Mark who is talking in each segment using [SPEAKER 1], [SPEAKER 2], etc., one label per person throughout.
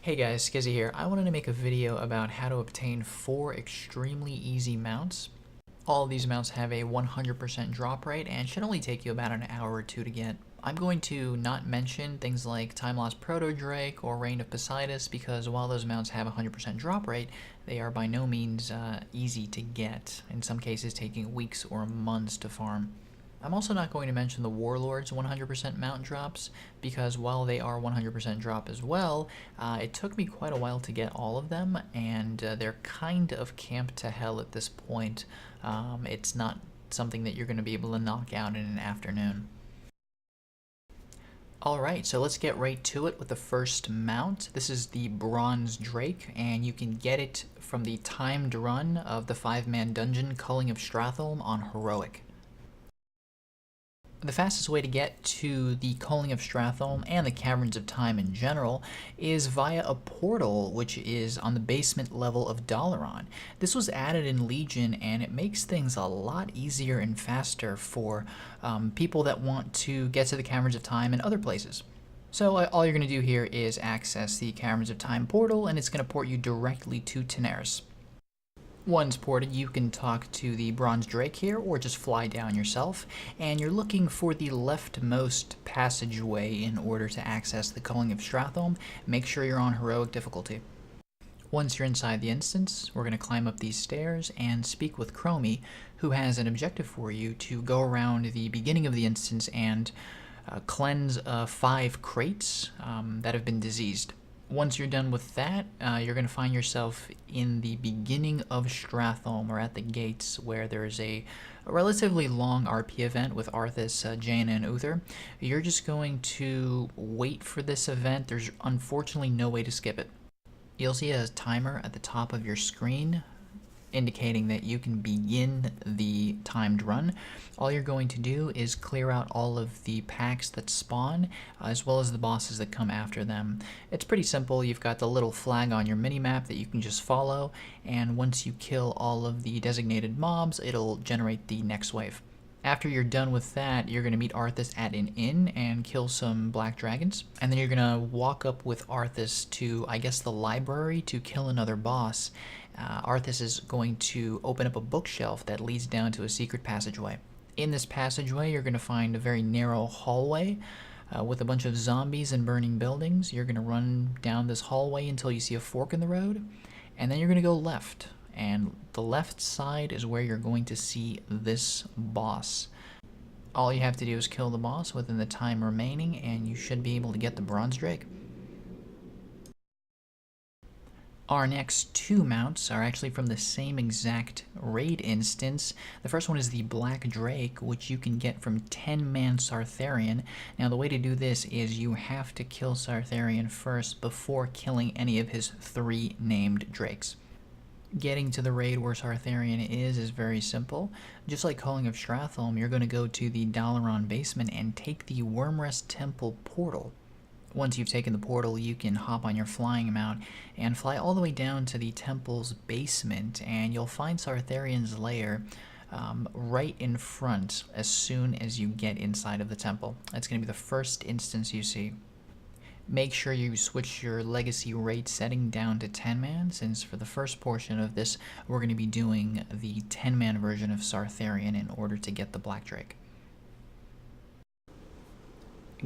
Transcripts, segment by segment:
[SPEAKER 1] Hey guys, Skizzy here. I wanted to make a video about how to obtain 4 extremely easy mounts. All of these mounts have a 100% drop rate and should only take you about an hour or two to get. I'm going to not mention things like Time Lost Proto Drake or Reign of Poseidus because while those mounts have a 100% drop rate, they are by no means easy to get, in some cases taking weeks or months to farm. I'm also not going to mention the Warlord's 100% mount drops, because while they are 100% drop as well, it took me quite a while to get all of them, and they're kind of camped to hell at this point. It's not something that you're going to be able to knock out in an afternoon. Alright, so let's get right to it with the first mount. This is the Bronze Drake, and you can get it from the timed run of the 5-man dungeon Culling of Strath on Heroic. The fastest way to get to the Culling of Strath and the Caverns of Time in general is via a portal which is on the basement level of Dalaran. This was added in Legion and it makes things a lot easier and faster for people that want to get to the Caverns of Time and other places. So all you're going to do here is access the Caverns of Time portal and it's going to port you directly to Teneris. Once ported, you can talk to the Bronze Drake here, or just fly down yourself, and you're looking for the leftmost passageway in order to access the Culling of Strath. Make sure you're on Heroic difficulty. Once you're inside the instance, we're going to climb up these stairs and speak with Chromie, who has an objective for you to go around the beginning of the instance and cleanse 5 crates that have been diseased. Once you're done with that, you're going to find yourself in the beginning of Strath or at the gates where there's a relatively long RP event with Arthas, Jaina, and Uther. You're just going to wait for this event. There's unfortunately no way to skip it. You'll see a timer at the top of your screen indicating that you can begin the timed run. All you're going to do is clear out all of the packs that spawn, as well as the bosses that come after them. It's pretty simple. You've got the little flag on your minimap that you can just follow, and once you kill all of the designated mobs, it'll generate the next wave. After you're done with that, you're going to meet Arthas at an inn and kill some black dragons. And then you're going to walk up with Arthas to, I guess, the library to kill another boss. Arthas is going to open up a bookshelf that leads down to a secret passageway. In this passageway, you're going to find a very narrow hallway with a bunch of zombies and burning buildings. You're going to run down this hallway until you see a fork in the road, and then you're going to go left. And the left side is where you're going to see this boss. All you have to do is kill the boss within the time remaining, and you should be able to get the Bronze Drake. Our next 2 mounts are actually from the same exact raid instance. The first one is the Black Drake, which you can get from 10-man Sartharion. Now the way to do this is you have to kill Sartharion first before killing any of his 3 named drakes. Getting to the raid where Sartharion is very simple. Just like Culling of Strath, you're going to go to the Dalaran basement and take the Wormrest Temple portal. Once you've taken the portal, you can hop on your flying mount and fly all the way down to the temple's basement, and you'll find Sartharion's lair right in front as soon as you get inside of the temple. That's going to be the first instance you see. Make sure you switch your legacy raid setting down to 10-man, since for the first portion of this, we're going to be doing the 10-man version of Sartharion in order to get the Black Drake.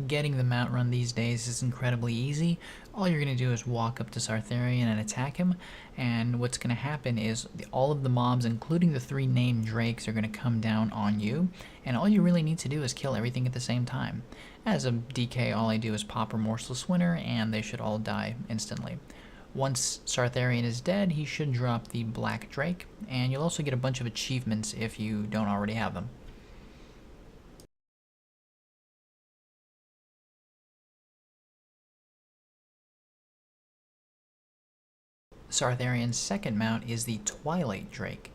[SPEAKER 1] Getting the mount run these days is incredibly easy. All you're going to do is walk up to Sartharion and attack him, and what's going to happen is all of the mobs, including the 3 named drakes, are going to come down on you, and all you really need to do is kill everything at the same time. As a DK, all I do is pop Remorseless Winter, and they should all die instantly. Once Sartharion is dead, he should drop the Black Drake, and you'll also get a bunch of achievements if you don't already have them. Sartharion's second mount is the Twilight Drake.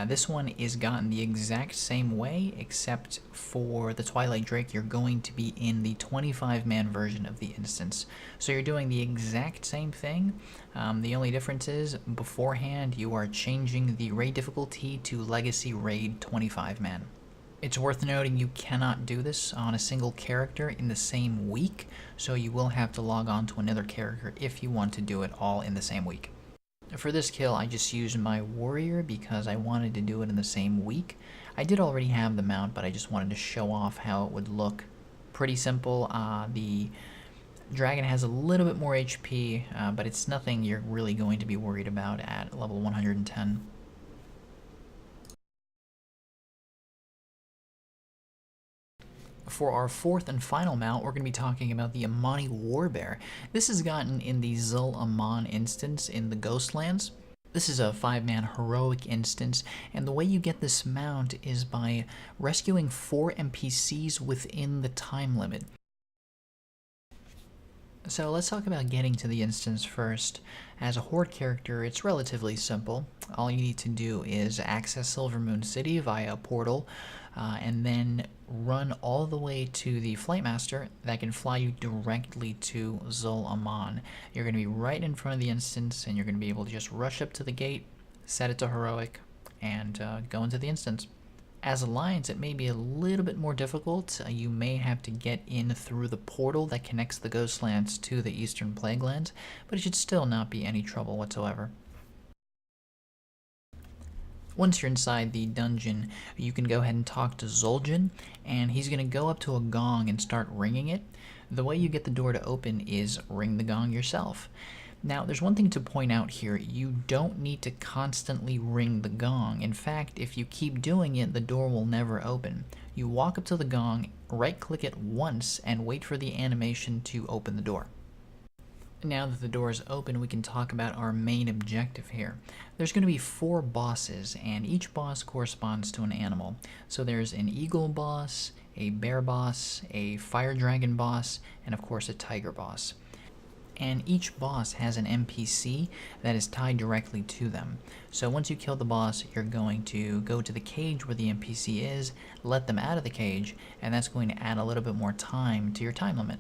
[SPEAKER 1] This one is gotten the exact same way, except for the Twilight Drake, you're going to be in the 25-man version of the instance. So you're doing the exact same thing. The only difference is, beforehand, you are changing the raid difficulty to Legacy Raid 25-man. It's worth noting you cannot do this on a single character in the same week, so you will have to log on to another character if you want to do it all in the same week. For this kill, I just used my warrior because I wanted to do it in the same week. I did already have the mount, but I just wanted to show off how it would look. Pretty simple. The dragon has a little bit more HP, but it's nothing you're really going to be worried about at level 110. For our fourth and final mount, we're going to be talking about the Amani Warbear. This is gotten in the Zul'Aman instance in the Ghostlands. This is a 5-man heroic instance, and the way you get this mount is by rescuing 4 NPCs within the time limit. So let's talk about getting to the instance first. As a Horde character, it's relatively simple. All you need to do is access Silvermoon City via a portal, and then run all the way to the Flightmaster that can fly you directly to Zul'Aman. You're going to be right in front of the instance, and you're going to be able to just rush up to the gate, set it to heroic, and go into the instance. As Alliance, it may be a little bit more difficult. You may have to get in through the portal that connects the Ghostlands to the Eastern Plaguelands, but it should still not be any trouble whatsoever. Once you're inside the dungeon, you can go ahead and talk to Zul'Aman, and he's going to go up to a gong and start ringing it. The way you get the door to open is ring the gong yourself. Now, there's one thing to point out here. You don't need to constantly ring the gong. In fact, if you keep doing it, the door will never open. You walk up to the gong, right-click it once, and wait for the animation to open the door. Now that the door is open, we can talk about our main objective here. There's going to be 4 bosses, and each boss corresponds to an animal. So there's an eagle boss, a bear boss, a fire dragon boss, and of course a tiger boss. And each boss has an NPC that is tied directly to them. So once you kill the boss, you're going to go to the cage where the NPC is, let them out of the cage, and that's going to add a little bit more time to your time limit.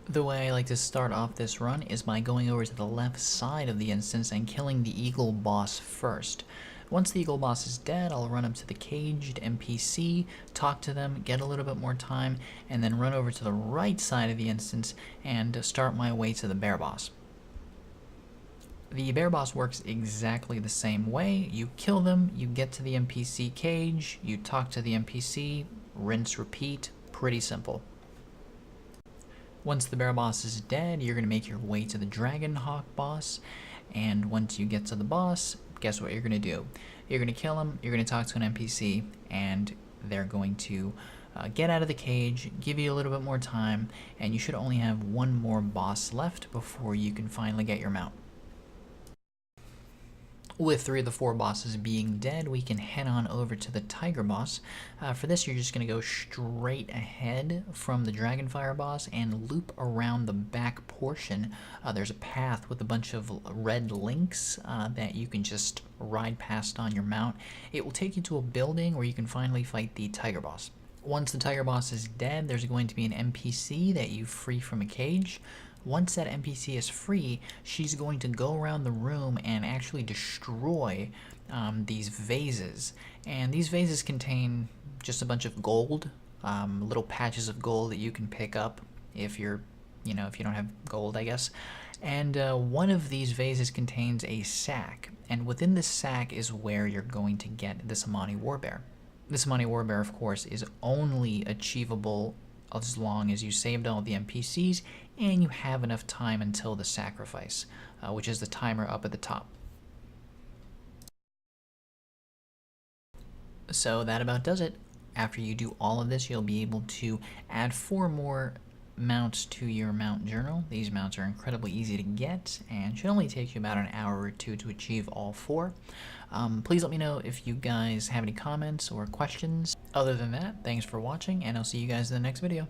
[SPEAKER 1] The way I like to start off this run is by going over to the left side of the instance and killing the eagle boss first. Once the eagle boss is dead, I'll run up to the caged NPC, talk to them, get a little bit more time, and then run over to the right side of the instance and start my way to the bear boss. The bear boss works exactly the same way. You kill them, you get to the NPC cage, you talk to the NPC, rinse, repeat, pretty simple. Once the bear boss is dead, you're going to make your way to the dragon hawk boss, and once you get to the boss, guess what you're going to do? You're going to kill him, you're going to talk to an NPC, and they're going to get out of the cage, give you a little bit more time, and you should only have 1 more boss left before you can finally get your mount. With 3 of the 4 bosses being dead, we can head on over to the Tiger boss. For this, you're just going to go straight ahead from the Dragonfire boss and loop around the back portion. There's a path with a bunch of red links that you can just ride past on your mount. It will take you to a building where you can finally fight the Tiger boss. Once the Tiger boss is dead, there's going to be an NPC that you free from a cage. Once that NPC is free, she's going to go around the room and actually destroy these vases. And these vases contain just a bunch of gold, little patches of gold that you can pick up if you're, if you don't have gold, I guess. And one of these vases contains a sack, and within this sack is where you're going to get this Amani Warbear. This Amani Warbear, of course, is only achievable as long as you saved all the NPCs and you have enough time until the sacrifice, which is the timer up at the top. So that about does it. After you do all of this, you'll be able to add 4 more mounts to your mount journal. These mounts are incredibly easy to get and should only take you about an hour or 2 to achieve all 4. Please let me know if you guys have any comments or questions. Other than that, thanks for watching, and I'll see you guys in the next video.